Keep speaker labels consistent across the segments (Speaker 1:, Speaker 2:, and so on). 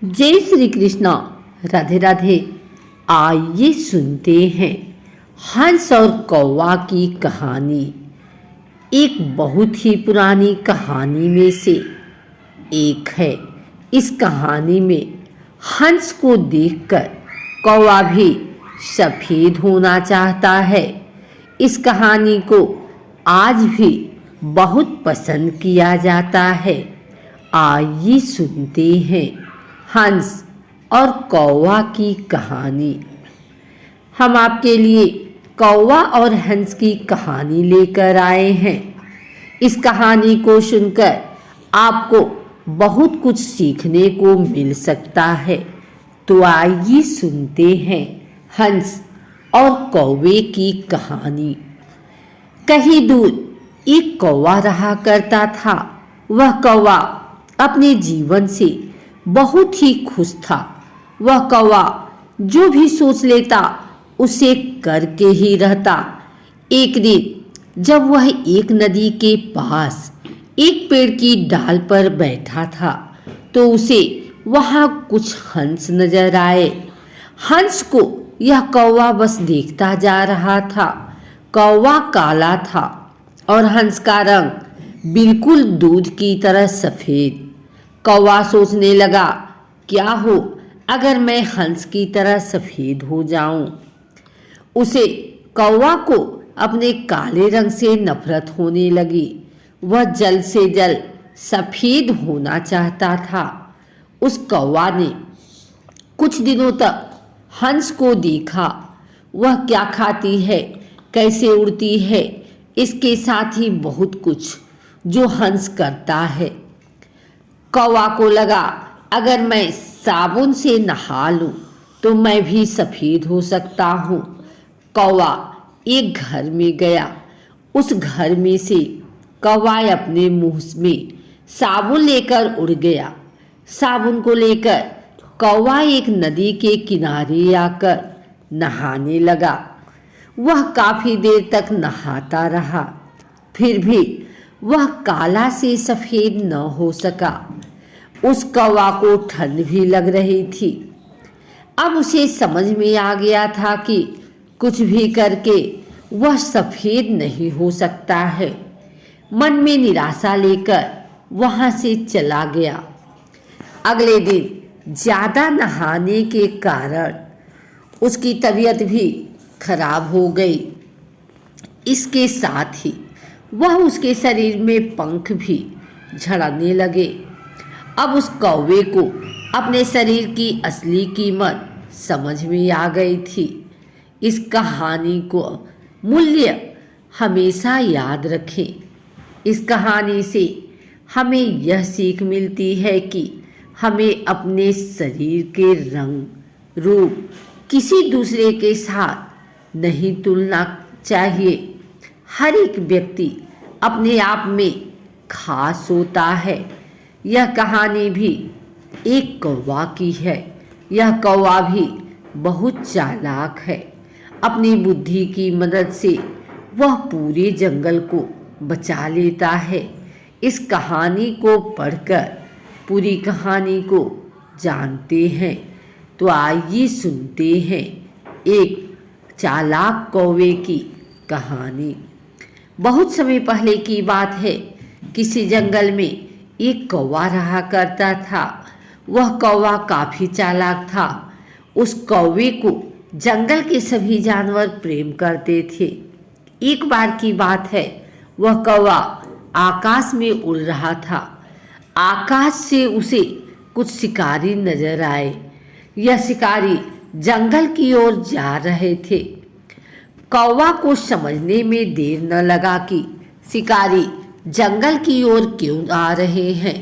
Speaker 1: जय श्री कृष्णा। राधे राधे। आइए सुनते हैं हंस और कौवा की कहानी। एक बहुत ही पुरानी कहानी में से एक है। इस कहानी में हंस को देखकर कौवा भी सफेद होना चाहता है। इस कहानी को आज भी बहुत पसंद किया जाता है। आइए सुनते हैं हंस और कौवा की कहानी। हम आपके लिए कौवा और हंस की कहानी लेकर आए हैं। इस कहानी को सुनकर आपको बहुत कुछ सीखने को मिल सकता है। तो आइए सुनते हैं हंस और कौवे की कहानी। कहीं दूर एक कौवा रहा करता था। वह कौवा अपने जीवन से बहुत ही खुश था। वह कौवा जो भी सोच लेता उसे करके ही रहता। एक दिन जब वह एक नदी के पास एक पेड़ की डाल पर बैठा था तो उसे वहां कुछ हंस नजर आए। हंस को यह कौवा बस देखता जा रहा था। कौवा काला था और हंस का रंग बिल्कुल दूध की तरह सफेद। कौवा सोचने लगा, क्या हो अगर मैं हंस की तरह सफेद हो जाऊं। उसे कौवा को अपने काले रंग से नफरत होने लगी। वह जल्द से जल्द सफेद होना चाहता था। उस कौवा ने कुछ दिनों तक हंस को देखा। वह क्या खाती है, कैसे उड़ती है, इसके साथ ही बहुत कुछ जो हंस करता है। कौवा को लगा, अगर मैं साबुन से नहा लूं तो मैं भी सफेद हो सकता हूं। कौवा एक घर में गया। उस घर में से कौवा अपने मुंह में साबुन लेकर उड़ गया। साबुन को लेकर कौवा एक नदी के किनारे आकर नहाने लगा। वह काफी देर तक नहाता रहा, फिर भी वह काला से सफेद न हो सका। उस कौवा को ठंड भी लग रही थी। अब उसे समझ में आ गया था कि कुछ भी करके वह सफेद नहीं हो सकता है। मन में निराशा लेकर वहां से चला गया। अगले दिन ज्यादा नहाने के कारण उसकी तबीयत भी खराब हो गई। इसके साथ ही वह उसके शरीर में पंख भी झड़ने लगे। अब उस कौवे को अपने शरीर की असली कीमत समझ में आ गई थी। इस कहानी को मूल्य हमेशा याद रखें। इस कहानी से हमें यह सीख मिलती है कि हमें अपने शरीर के रंग, रूप किसी दूसरे के साथ नहीं तुलना चाहिए। हर एक व्यक्ति अपने आप में खास होता है। यह कहानी भी एक कौवा की है। यह कौवा भी बहुत चालाक है। अपनी बुद्धि की मदद से वह पूरे जंगल को बचा लेता है। इस कहानी को पढ़कर पूरी कहानी को जानते हैं। तो आइए सुनते हैं एक चालाक कौवे की कहानी। बहुत समय पहले की बात है। किसी जंगल में एक कौवा रहा करता था। वह कौवा काफी चालाक था। उस कौवे को जंगल के सभी जानवर प्रेम करते थे। एक बार की बात है, वह कौवा आकाश में उड़ रहा था। आकाश से उसे कुछ शिकारी नजर आए। यह शिकारी जंगल की ओर जा रहे थे। कौवा को समझने में देर न लगा कि शिकारी जंगल की ओर क्यों आ रहे हैं।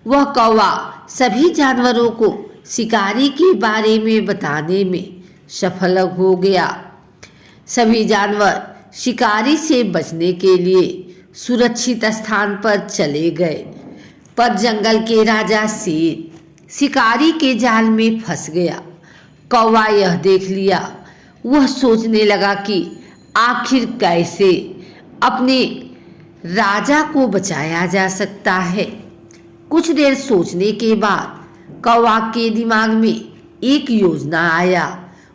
Speaker 1: वह कौवा सभी जानवरों को शिकारी के बारे में बताने में सफल हो गया। सभी जानवर शिकारी से बचने के लिए सुरक्षित स्थान पर चले गए। पर जंगल के राजा शेर शिकारी के जाल में फंस गया। कौवा यह देख लिया। वह सोचने लगा कि आखिर कैसे अपने राजा को बचाया जा सकता है। कुछ देर सोचने के बाद कौवा के दिमाग में एक योजना आया।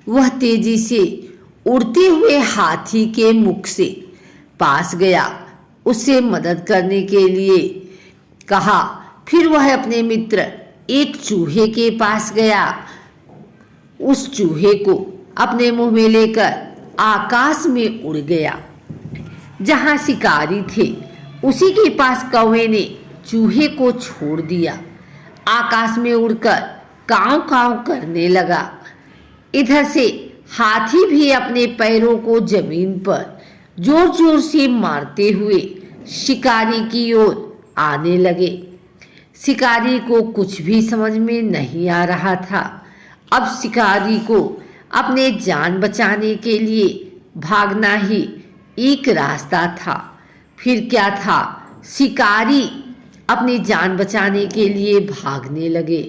Speaker 1: वह तेजी से उड़ते हुए हाथी के मुख से पास गया, उससे मदद करने के लिए कहा। फिर वह अपने मित्र एक चूहे के पास गया, उस चूहे को अपने मुंह में लेकर आकाश में उड़ गया। जहां शिकारी थे उसी के पास कौवे ने चूहे को छोड़ दिया। आकाश में उड़कर कांव कांव करने लगा। इधर से हाथी भी अपने पैरों को जमीन पर जोर जोर से मारते हुए शिकारी की ओर आने लगे। शिकारी को कुछ भी समझ में नहीं आ रहा था। अब शिकारी को अपने जान बचाने के लिए भागना ही एक रास्ता था। फिर क्या था, शिकारी अपनी जान बचाने के लिए भागने लगे।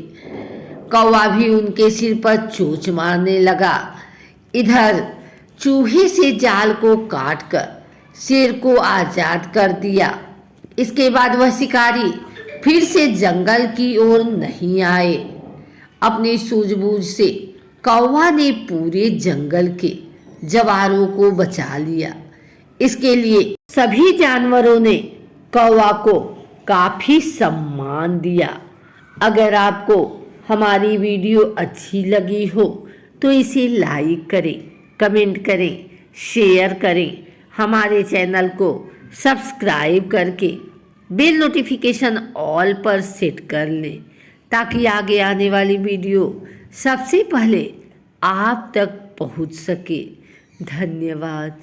Speaker 1: कौवा भी उनके सिर पर चोंच मारने लगा। इधर चूहे से जाल को काटकर शेर को आजाद कर दिया। इसके बाद वह शिकारी फिर से जंगल की ओर नहीं आए। अपनी सूझबूझ से कौवा ने पूरे जंगल के जवारों को बचा लिया। इसके लिए सभी जानवरों ने कौवा को काफी सम्मान दिया। अगर आपको हमारी वीडियो अच्छी लगी हो तो इसे लाइक करें, कमेंट करें, शेयर करें। हमारे चैनल को सब्सक्राइब करके बेल नोटिफिकेशन ऑल पर सेट कर लें ताकि आगे आने वाली वीडियो सबसे पहले आप तक पहुंच सके। धन्यवाद।